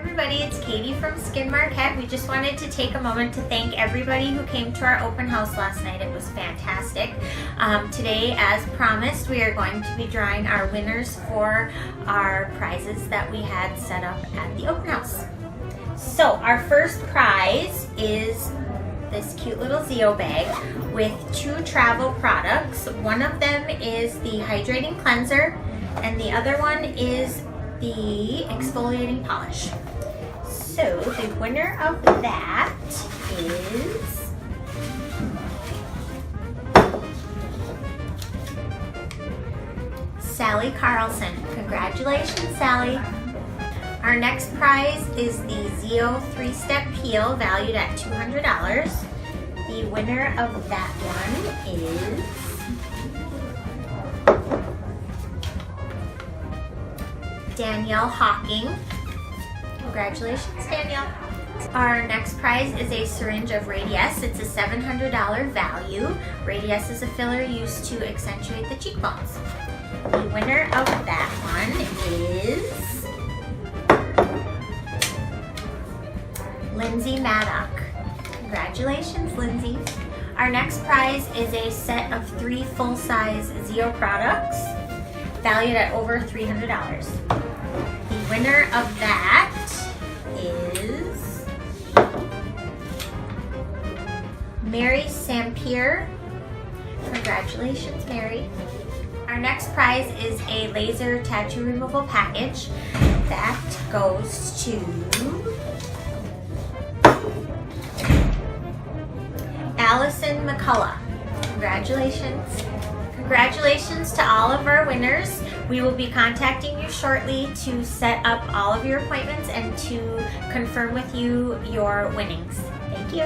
everybody, it's Katie from Skin Marquette. We just wanted to take a moment to thank everybody who came to our open house last night. It was fantastic. Today, as promised, we are going to be drawing our winners for our prizes that we had set up at the open house. So our first prize is this cute little Theo bag with 2 travel products. One of them is the hydrating cleanser and the other one is the exfoliating polish. So the winner of that is Sally Carlsen. Congratulations, Sally. Our next prize is the Theo 3-Step Peel valued at $200. The winner of that one is Danielle Hawking. Congratulations, Danielle. Our next prize is a syringe of Radiesse. It's a $700 value. Radiesse is a filler used to accentuate the cheekbones. The winner of that one is Lindsey Maddock. Congratulations, Lindsey. Our next prize is a set of 3 full-size Theo products valued at over $300. The winner of that is Sam Pierre. Congratulations, Mary. Our next prize is a laser tattoo removal package. That goes to Allison McCulloch. Congratulations. Congratulations to all of our winners. We will be contacting you shortly to set up all of your appointments and to confirm with you your winnings. Thank you.